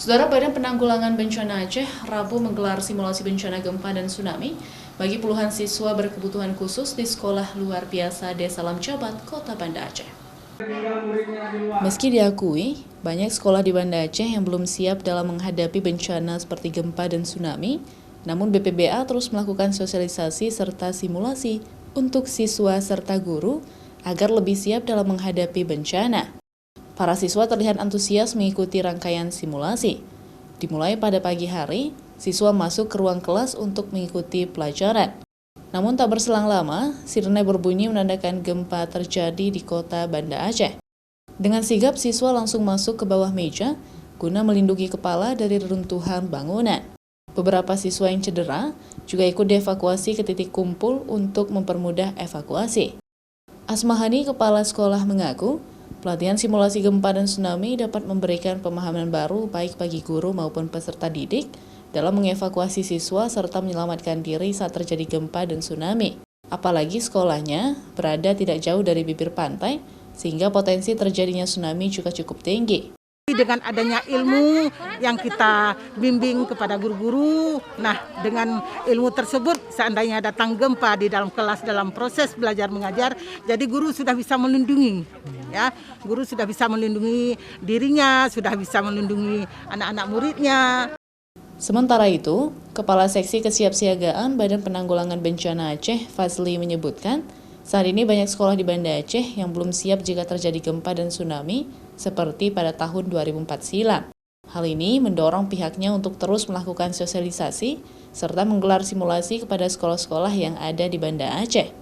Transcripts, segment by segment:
Saudara, Badan Penanggulangan Bencana Aceh Rabu menggelar simulasi bencana gempa dan tsunami bagi puluhan siswa berkebutuhan khusus di Sekolah Luar Biasa Desa Lamcabat, Kota Banda Aceh. Meski diakui, banyak sekolah di Banda Aceh yang belum siap dalam menghadapi bencana seperti gempa dan tsunami, namun BPBA terus melakukan sosialisasi serta simulasi untuk siswa serta guru agar lebih siap dalam menghadapi bencana. Para siswa terlihat antusias mengikuti rangkaian simulasi. Dimulai pada pagi hari, siswa masuk ke ruang kelas untuk mengikuti pelajaran. Namun tak berselang lama, sirene berbunyi menandakan gempa terjadi di kota Banda Aceh. Dengan sigap, siswa langsung masuk ke bawah meja guna melindungi kepala dari reruntuhan bangunan. Beberapa siswa yang cedera juga ikut dievakuasi ke titik kumpul untuk mempermudah evakuasi. Asmahani, kepala sekolah, mengaku pelatihan simulasi gempa dan tsunami dapat memberikan pemahaman baru baik bagi guru maupun peserta didik dalam mengevakuasi siswa serta menyelamatkan diri saat terjadi gempa dan tsunami. Apalagi sekolahnya berada tidak jauh dari bibir pantai, sehingga potensi terjadinya tsunami juga cukup tinggi. Dengan adanya ilmu yang kita bimbing kepada guru-guru, nah dengan ilmu tersebut seandainya datang gempa di dalam kelas dalam proses belajar mengajar, jadi guru sudah bisa melindungi, ya, guru sudah bisa melindungi dirinya, sudah bisa melindungi anak-anak muridnya. Sementara itu, Kepala Seksi Kesiapsiagaan Badan Penanggulangan Bencana Aceh, Fazli, menyebutkan saat ini banyak sekolah di Banda Aceh yang belum siap jika terjadi gempa dan tsunami seperti pada tahun 2004 silam. Hal ini mendorong pihaknya untuk terus melakukan sosialisasi serta menggelar simulasi kepada sekolah-sekolah yang ada di Banda Aceh.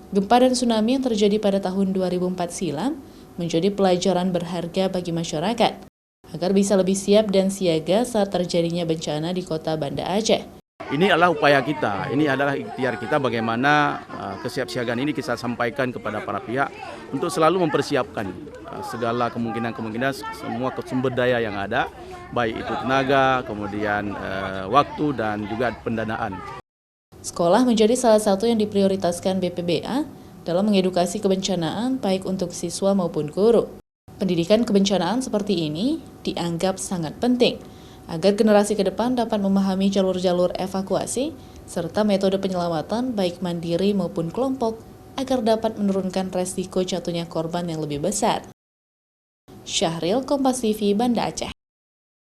Gempa dan tsunami yang terjadi pada tahun 2004 silam menjadi pelajaran berharga bagi masyarakat agar bisa lebih siap dan siaga saat terjadinya bencana di kota Banda Aceh. Ini adalah upaya kita, ini adalah ikhtiar kita bagaimana kesiapsiagaan ini kita sampaikan kepada para pihak untuk selalu mempersiapkan segala kemungkinan-kemungkinan semua sumber daya yang ada, baik itu tenaga, kemudian waktu dan juga pendanaan. Sekolah menjadi salah satu yang diprioritaskan BPBA dalam mengedukasi kebencanaan baik untuk siswa maupun guru. Pendidikan kebencanaan seperti ini dianggap sangat penting agar generasi ke depan dapat memahami jalur-jalur evakuasi serta metode penyelamatan baik mandiri maupun kelompok agar dapat menurunkan resiko jatuhnya korban yang lebih besar. Syahril, Kompas TV, Banda Aceh.